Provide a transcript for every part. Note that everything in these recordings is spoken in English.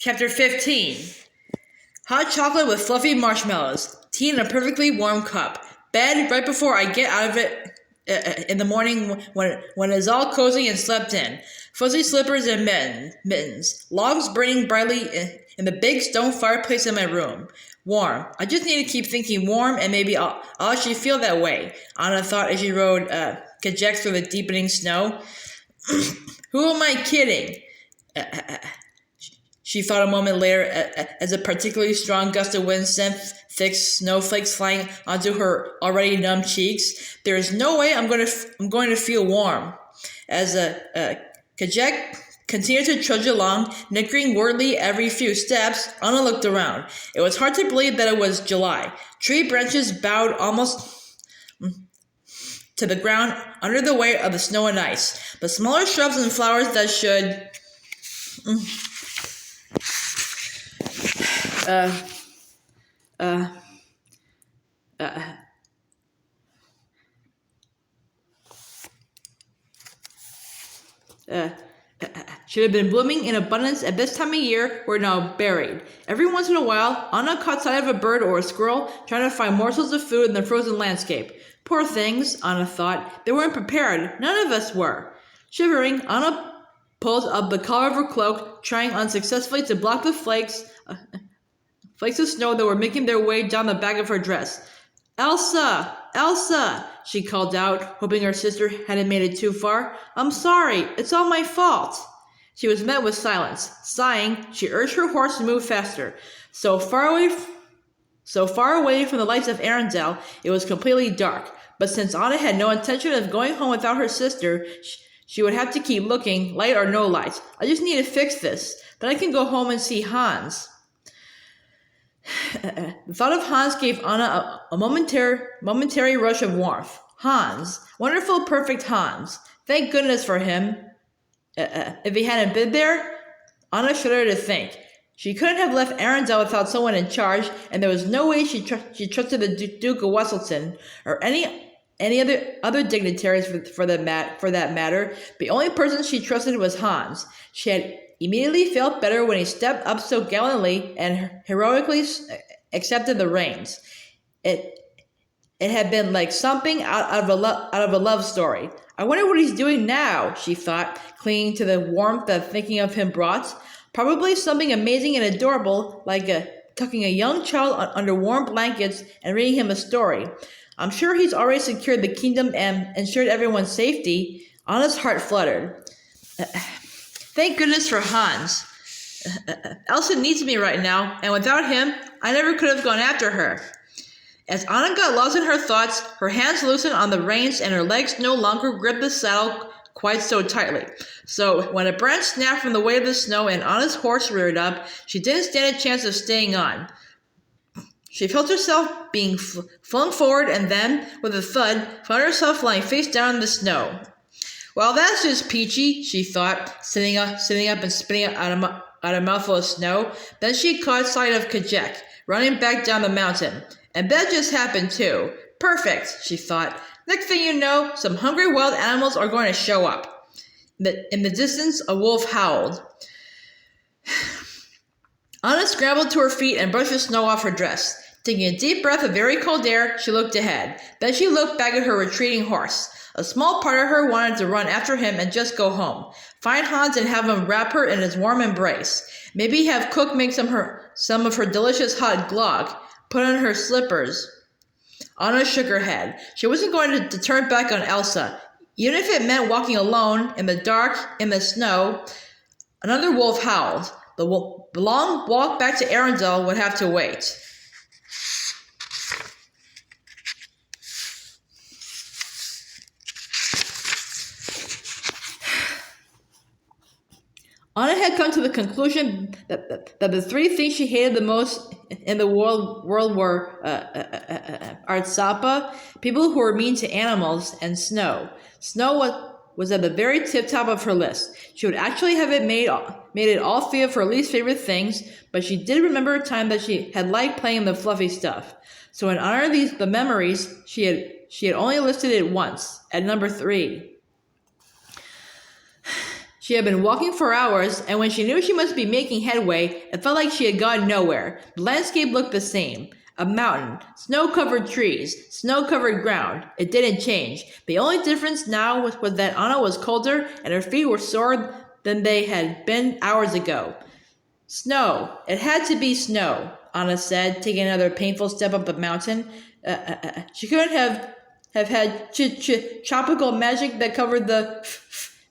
Chapter 15. Hot chocolate with fluffy marshmallows. Tea in a perfectly warm cup. Bed right before I get out of it in the morning when it's all cozy and slept in. Fuzzy slippers and mittens. Logs burning brightly in the big stone fireplace in my room. Warm. I just need to keep thinking warm, and maybe I'll actually feel that way, Anna thought as she rode Kajek through the deepening snow. Who am I kidding? She thought a moment later as a particularly strong gust of wind sent thick snowflakes flying onto her already numb cheeks. There is no way I'm going to feel warm. As Kajek continued to trudge along, nickering wordly every few steps, Anna looked around. It was hard to believe that it was July. Tree branches bowed almost to the ground under the weight of the snow and ice. But smaller shrubs and flowers that should should have been blooming in abundance at this time of year were now buried. Every once in a while, Anna caught sight of a bird or a squirrel trying to find morsels of food in the frozen landscape. Poor things, Anna thought. They weren't prepared. None of us were. Shivering, Anna pulled up the collar of her cloak, trying unsuccessfully to block the flakes of snow that were making their way down the back of her dress. Elsa! Elsa! She called out, hoping her sister hadn't made it too far. I'm sorry. It's all my fault. She was met with silence. Sighing, she urged her horse to move faster. So far away from the lights of Arendelle, it was completely dark. But since Anna had no intention of going home without her sister, she would have to keep looking, light or no light. I just need to fix this. Then I can go home and see Hans. The thought of Hans gave Anna a momentary rush of warmth. Hans. Wonderful, perfect Hans. Thank goodness for him. If he hadn't been there, Anna shuddered to think. She couldn't have left Arendelle without someone in charge, and there was no way she trusted the Duke of Wesselton or any other dignitaries for that matter. The only person she trusted was Hans. She had immediately felt better when he stepped up so gallantly and heroically accepted the reins. It had been like something out of a love story. I wonder what he's doing now, she thought, clinging to the warmth that thinking of him brought. Probably something amazing and adorable, like tucking a young child under warm blankets and reading him a story. I'm sure he's already secured the kingdom and ensured everyone's safety. Anna's heart fluttered. Thank goodness for Hans. Elsa needs me right now, and without him, I never could have gone after her. As Anna got lost in her thoughts, her hands loosened on the reins and her legs no longer gripped the saddle quite so tightly. So when a branch snapped from the weight of the snow and Anna's horse reared up, she didn't stand a chance of staying on. She felt herself being flung forward and then, with a thud, found herself lying face down in the snow. Well, that's just peachy, she thought, sitting up and spitting out a mouthful of snow. Then she caught sight of Kajek, running back down the mountain. And that just happened too. Perfect, she thought. Next thing you know, some hungry wild animals are going to show up. In the distance, a wolf howled. Anna scrambled to her feet and brushed the snow off her dress. Taking a deep breath of very cold air, she looked ahead. Then she looked back at her retreating horse. A small part of her wanted to run after him and just go home. Find Hans and have him wrap her in his warm embrace. Maybe have Cook make some of her delicious hot glog. Put on her slippers. Anna shook her head. She wasn't going to turn back on Elsa. Even if it meant walking alone, in the dark, in the snow. Another wolf howled. The long walk back to Arendelle would have to wait. Anna had come to the conclusion that the three things she hated the most in the world were Artsapa, people who were mean to animals, and snow. Snow was at the very tip-top of her list. She would actually have made it all three of her least favorite things, but she did remember a time that she had liked playing in the fluffy stuff. So in honor of the memories, she had only listed it once, at number 3. She had been walking for hours, and when she knew she must be making headway, it felt like she had gone nowhere. The landscape looked the same. A mountain, snow-covered trees, snow-covered ground. It didn't change. The only difference now was that Anna was colder and her feet were sore than they had been hours ago. Snow. It had to be snow, Anna said, taking another painful step up the mountain. She couldn't have had tropical magic that covered the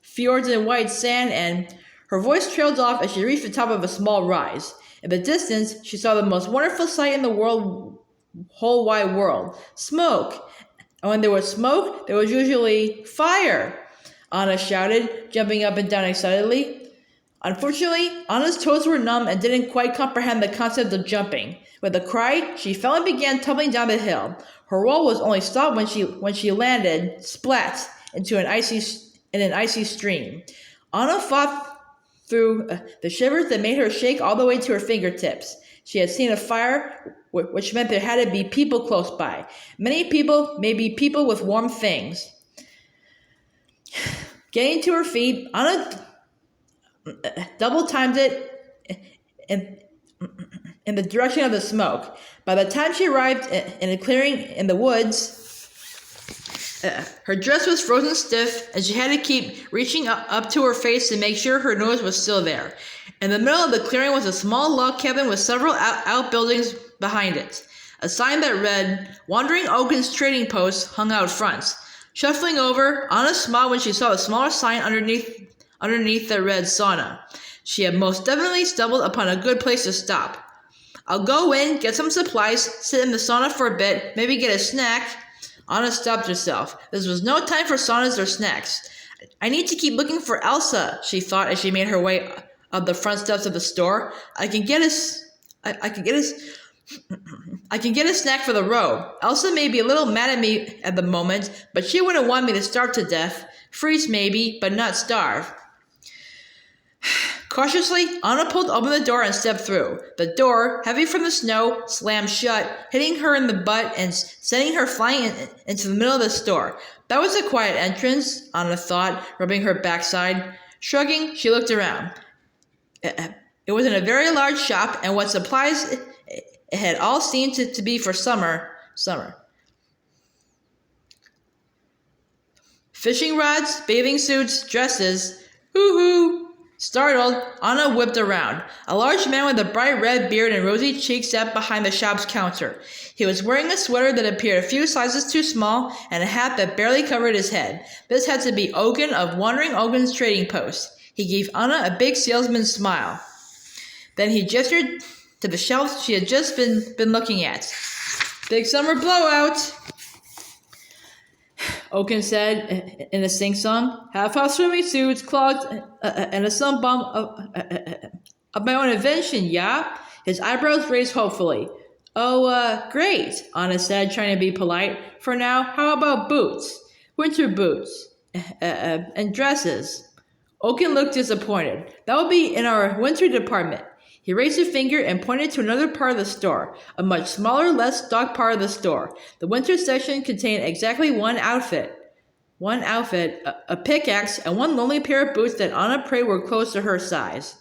fjords in white sand, and her voice trailed off as she reached the top of a small rise. In the distance, she saw the most wonderful sight in the whole wide world. Smoke. And when there was smoke, there was usually fire, Anna shouted, jumping up and down excitedly. Unfortunately, Anna's toes were numb and didn't quite comprehend the concept of jumping. With a cry, she fell and began tumbling down the hill. Her roll was only stopped when she landed, splat, into an icy stream. Anna fought through the shivers that made her shake all the way to her fingertips. She had seen a fire, which meant there had to be people close by. Many people, maybe people with warm things. Getting to her feet, Anna double-timed it in the direction of the smoke. By the time she arrived in a clearing in the woods, her dress was frozen stiff, and she had to keep reaching up to her face to make sure her nose was still there. In the middle of the clearing was a small log cabin with several outbuildings behind it. A sign that read, "Wandering Oaken's Trading Post," hung out front. Shuffling over, Anna smiled when she saw the smaller sign underneath that read sauna. She had most definitely stumbled upon a good place to stop. "I'll go in, get some supplies, sit in the sauna for a bit, maybe get a snack." Anna stopped herself. This was no time for saunas or snacks. "I need to keep looking for Elsa," she thought as she made her way up the front steps of the store. I can get a snack for the road. Elsa may be a little mad at me at the moment, but she wouldn't want me to starve to death. Freeze maybe, but not starve. Cautiously, Anna pulled open the door and stepped through. The door, heavy from the snow, slammed shut, hitting her in the butt and sending her flying into the middle of the store. That was a quiet entrance, Anna thought, rubbing her backside. Shrugging, she looked around. It was in a very large shop, and what supplies it had all seemed to be for summer. Fishing rods, bathing suits, dresses. Hoo-hoo! Startled, Anna whipped around. A large man with a bright red beard and rosy cheeks sat behind the shop's counter. He was wearing a sweater that appeared a few sizes too small and a hat that barely covered his head. This had to be Oaken of Wandering Oaken's Trading Post. He gave Anna a big salesman's smile. Then he gestured to the shelves she had just been looking at. "Big summer blowout," Oaken said in a sing-song. "Half-off swimming suits, clogs, and a sun bomb of my own invention, yeah?" His eyebrows raised hopefully. "Oh, great," Anna said, trying to be polite. "For now, how about boots? Winter boots, and dresses." Oaken looked disappointed. "That would be in our winter department." He raised a finger and pointed to another part of the store, a much smaller, less stocked part of the store. The winter section contained exactly one outfit, a pickaxe, and one lonely pair of boots that Anna prayed were close to her size.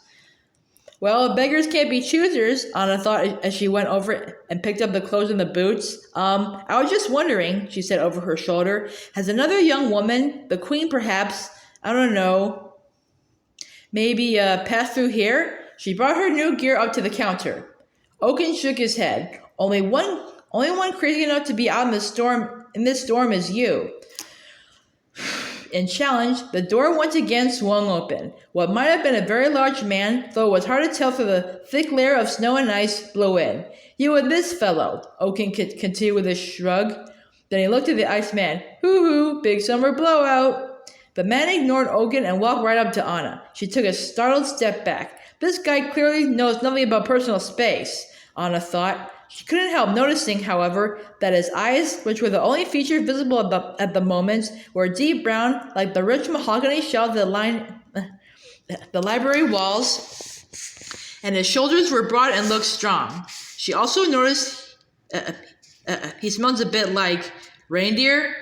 "Well, beggars can't be choosers," Anna thought as she went over and picked up the clothes and the boots. I was just wondering," she said over her shoulder, "has another young woman, the queen perhaps, I don't know, maybe passed through here?" She brought her new gear up to the counter. Oaken shook his head. Only one crazy enough to be out in this storm is you." In challenge, the door once again swung open. What might have been a very large man, though it was hard to tell through the thick layer of snow and ice, blew in. "You and this fellow," Oaken continued with a shrug. Then he looked at the Iceman. "Hoo-hoo, big summer blowout." The man ignored Oaken and walked right up to Anna. She took a startled step back. This guy clearly knows nothing about personal space, Anna thought. She couldn't help noticing, however, that his eyes, which were the only feature visible at the moment, were deep brown, like the rich mahogany shelves that lined the library walls, and his shoulders were broad and looked strong. She also noticed he smells a bit like reindeer.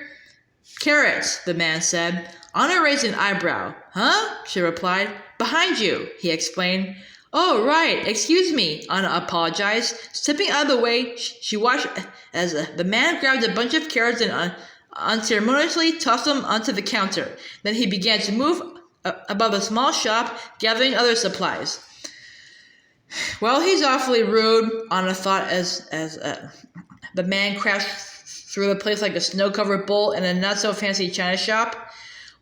"Carrots," the man said. Anna raised an eyebrow. Huh? She replied. Behind you, he explained. Oh, right. Excuse me, Anna apologized. Stepping out of the way, she watched as the man grabbed a bunch of carrots and unceremoniously tossed them onto the counter. Then he began to move above a small shop, gathering other supplies. Well, he's awfully rude, Anna thought as the man crashed through the place like a snow-covered bull in a not-so-fancy china shop.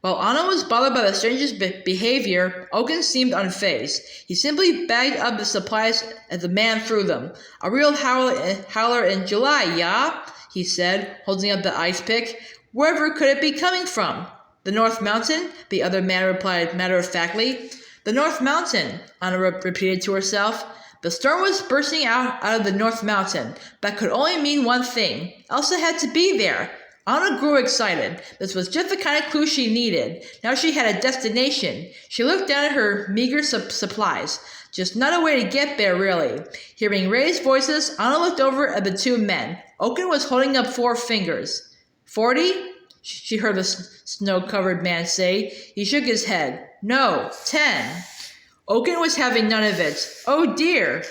While Anna was bothered by the stranger's behavior, Oaken seemed unfazed. He simply bagged up the supplies as the man threw them. A real howler in July, yeah? He said, holding up the ice pick. Wherever could it be coming from? The North Mountain, the other man replied matter-of-factly. The North Mountain, Anna repeated to herself. The storm was bursting out of the North Mountain. That could only mean one thing. Elsa had to be there. Anna grew excited. This was just the kind of clue she needed. Now she had a destination. She looked down at her meager supplies. Just not a way to get there, really. Hearing raised voices, Anna looked over at the two men. Oaken was holding up 4 fingers. 40? She heard the snow-covered man say. He shook his head. No, 10. Oaken was having none of it. Oh, dear,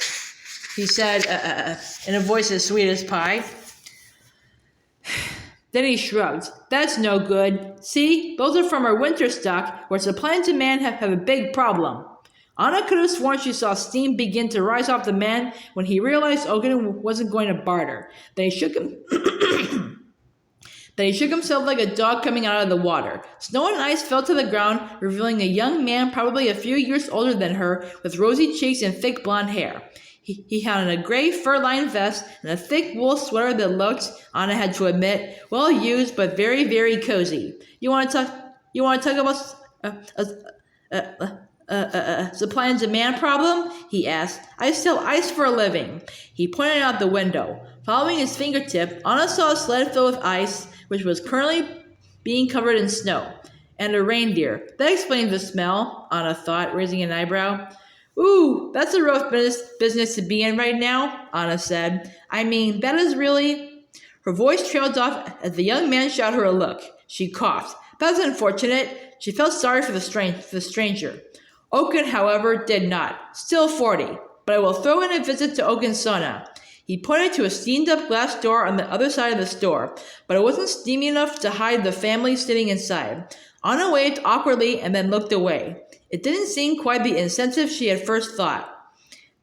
he said in a voice as sweet as pie. Then he shrugged. That's no good. See, those are from our winter stock, where supply and demand have a big problem. Anna could have sworn she saw steam begin to rise off the man when he realized Oaken wasn't going to barter. Then he shook himself like a dog coming out of the water. Snow and ice fell to the ground, revealing a young man probably a few years older than her, with rosy cheeks and thick blonde hair. He had on a gray fur-lined vest and a thick wool sweater that looked, Anna had to admit, well used but very, very cozy. You want to talk about supply and demand problem? He asked. I sell ice for a living. He pointed out the window. Following his fingertip, Anna saw a sled filled with ice, which was currently being covered in snow, and a reindeer. That explained the smell, Anna thought, raising an eyebrow. Ooh, that's a rough business to be in right now, Anna said. I mean, that is really... Her voice trailed off as the young man shot her a look. She coughed. That's unfortunate. She felt sorry for the stranger. Oaken, however, did not. Still 40. But I will throw in a visit to Oaken's sauna. He pointed to a steamed-up glass door on the other side of the store, but it wasn't steamy enough to hide the family sitting inside. Anna waved awkwardly and then looked away. It didn't seem quite the incentive she had first thought.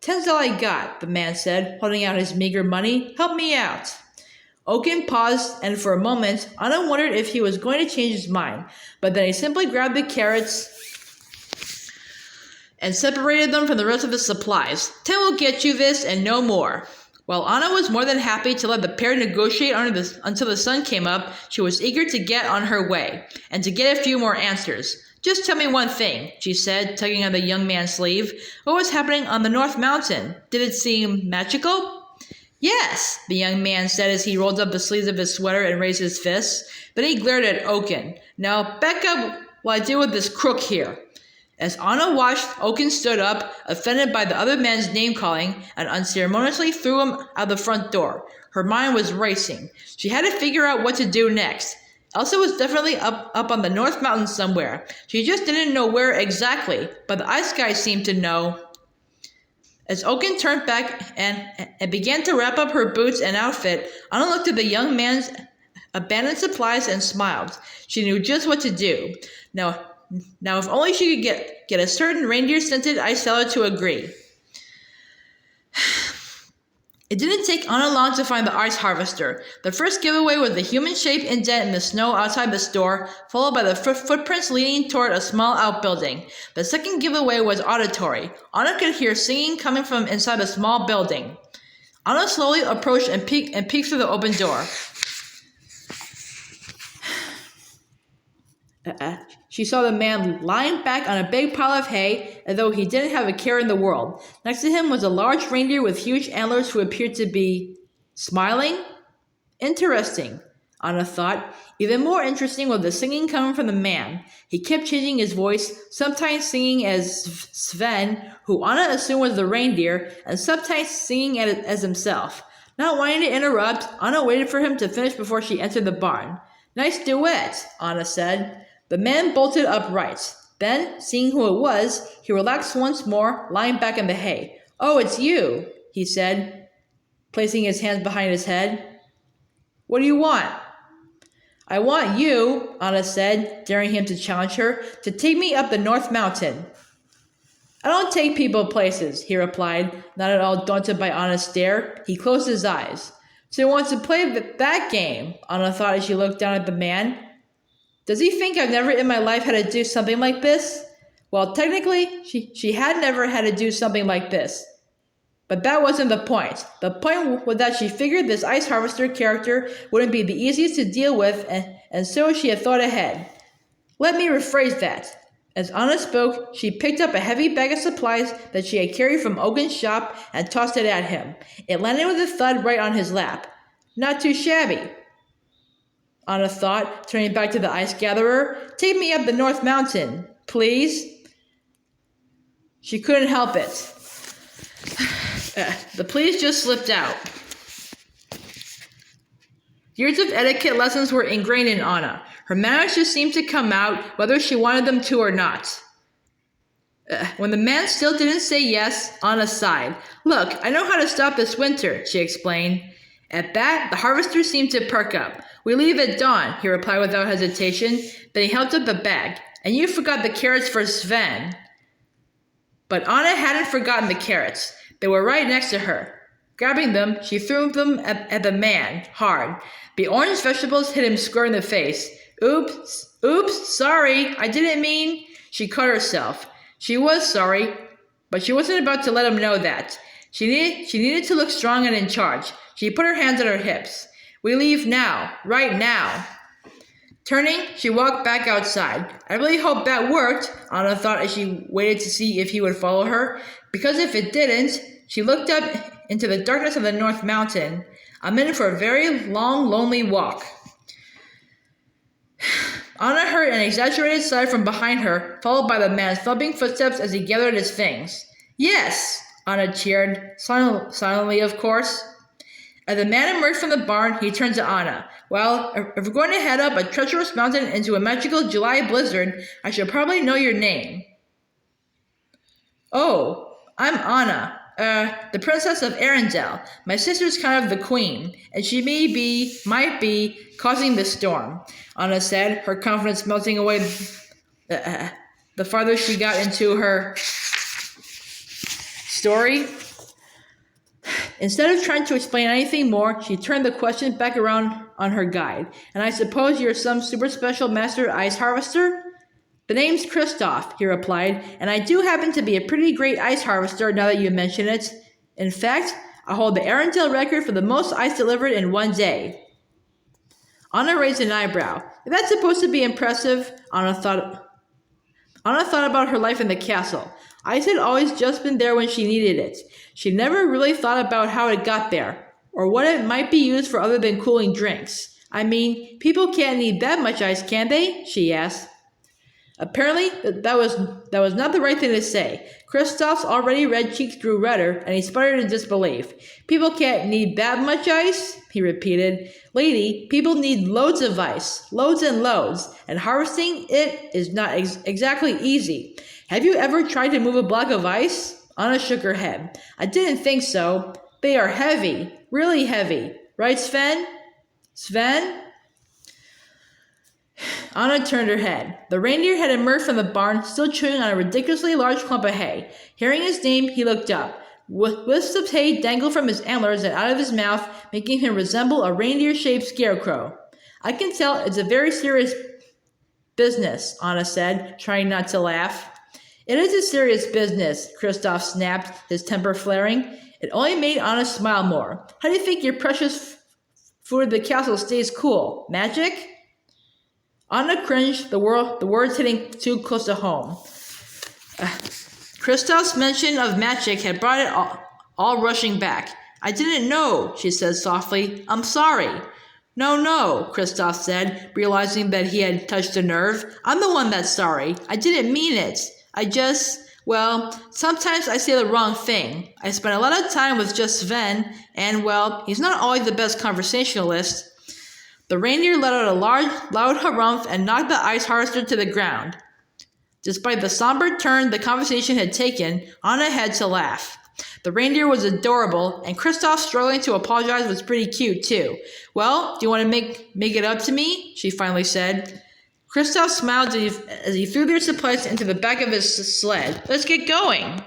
10's all I got, the man said, holding out his meager money. Help me out. Oaken paused, and for a moment, Anna wondered if he was going to change his mind, but then he simply grabbed the carrots and separated them from the rest of the supplies. 10 will get you this and no more. While Anna was more than happy to let the pair negotiate until the sun came up, she was eager to get on her way, and to get a few more answers. Just tell me one thing, she said, tugging on the young man's sleeve. What was happening on the North Mountain? Did it seem magical? Yes, the young man said as he rolled up the sleeves of his sweater and raised his fists. Then he glared at Oaken. Now, back up while I deal with this crook here. As Anna watched, Oaken stood up, offended by the other man's name-calling, and unceremoniously threw him out the front door. Her mind was racing. She had to figure out what to do next. Elsa was definitely up on the North Mountain somewhere. She just didn't know where exactly, but the ice guy seemed to know. As Oaken turned back and began to wrap up her boots and outfit, Anna looked at the young man's abandoned supplies and smiled. She knew just what to do. Now, if only she could get a certain reindeer-scented ice seller to agree. It didn't take Anna long to find the ice harvester. The first giveaway was the human-shaped indent in the snow outside the store, followed by the footprints leading toward a small outbuilding. The second giveaway was auditory. Anna could hear singing coming from inside a small building. Anna slowly approached and peeked through the open door. She saw the man lying back on a big pile of hay, as though he didn't have a care in the world. Next to him was a large reindeer with huge antlers who appeared to be smiling. Interesting, Anna thought. Even more interesting was the singing coming from the man. He kept changing his voice, sometimes singing as Sven, who Anna assumed was the reindeer, and sometimes singing as himself. Not wanting to interrupt, Anna waited for him to finish before she entered the barn. Nice duet, Anna said. The man bolted upright. Then, seeing who it was, he relaxed once more, lying back in the hay. "Oh, it's you," he said, placing his hands behind his head. "What do you want?" "I want you," Anna said, daring him to challenge her, "to take me up the North Mountain." "I don't take people places," he replied, not at all daunted by Anna's stare. He closed his eyes. "So he wants to play that game," Anna thought as she looked down at the man. "Does he think I've never in my life had to do something like this?" Well, technically, she had never had to do something like this. But that wasn't the point. The point was that she figured this ice harvester character wouldn't be the easiest to deal with, and so she had thought ahead. Let me rephrase that. As Anna spoke, she picked up a heavy bag of supplies that she had carried from Ogun's shop and tossed it at him. It landed with a thud right on his lap. Not too shabby, Anna thought, turning back to the ice gatherer. "Take me up the North Mountain, please." She couldn't help it. The please just slipped out. Years of etiquette lessons were ingrained in Anna. Her manners just seemed to come out, whether she wanted them to or not. When the man still didn't say yes, Anna sighed. "Look, I know how to stop this winter," she explained. At that, the harvester seemed to perk up. "We leave at dawn," he replied without hesitation. Then he held up the bag. "And you forgot the carrots for Sven." But Anna hadn't forgotten the carrots. They were right next to her. Grabbing them, she threw them at the man, hard. The orange vegetables hit him square in the face. Oops, sorry, I didn't mean." She caught herself. She was sorry, but she wasn't about to let him know that. She needed to look strong and in charge. She put her hands on her hips. "We leave now, right now." Turning, she walked back outside. I really hope that worked, Anna thought as she waited to see if he would follow her. Because if it didn't, she looked up into the darkness of the North Mountain. I'm in for a very long, lonely walk. Anna heard an exaggerated sigh from behind her, followed by the man's thumping footsteps as he gathered his things. "Yes," Anna cheered, silently of course. As the man emerged from the barn, he turned to Anna. "Well, if we're going to head up a treacherous mountain into a magical July blizzard, I should probably know your name." "Oh, I'm Anna, the princess of Arendelle. My sister's kind of the queen, and she might be, causing this storm," Anna said, her confidence melting away the farther she got into her story. Instead of trying to explain anything more, she turned the question back around on her guide. "And I suppose you're some super special master ice harvester?" "The name's Kristoff," he replied, "and I do happen to be a pretty great ice harvester now that you mention it. In fact, I hold the Arendelle record for the most ice delivered in one day." Anna raised an eyebrow. If that's supposed to be impressive, Anna thought about her life in the castle. Ice had always just been there when she needed it. She never really thought about how it got there, or what it might be used for other than cooling drinks. "I mean, people can't need that much ice, can they?" she asked. Apparently, that was not the right thing to say. Kristoff's already red cheeks grew redder, and he sputtered in disbelief. "People can't need that much ice?" he repeated. "Lady, people need loads of ice, loads and loads, and harvesting it is not exactly easy. Have you ever tried to move a block of ice?" Anna shook her head. "I didn't think so. They are heavy, really heavy. Right, Sven?" "Sven?" Anna turned her head. The reindeer had emerged from the barn, still chewing on a ridiculously large clump of hay. Hearing his name, he looked up. Wisps of hay dangled from his antlers and out of his mouth, making him resemble a reindeer-shaped scarecrow. "I can tell it's a very serious business," Anna said, trying not to laugh. "It is a serious business," Kristoff snapped, his temper flaring. It only made Anna smile more. "How do you think your precious food at the castle stays cool? Magic?" Anna cringed, the words hitting too close to home. Kristoff's mention of magic had brought it all rushing back. "I didn't know," she said softly. "I'm sorry." No, Kristoff said, realizing that he had touched a nerve. "I'm the one that's sorry. I didn't mean it. Well, sometimes I say the wrong thing. I spend a lot of time with just Sven, and, well, he's not always the best conversationalist. The reindeer let out a loud harumph and knocked the ice harvester to the ground. Despite the somber turn the conversation had taken, Anna had to laugh. The reindeer was adorable, and Kristoff struggling to apologize was pretty cute, too. Well, do you want to make it up to me? She finally said. Kristoff smiled as he threw their supplies into the back of his sled. Let's get going.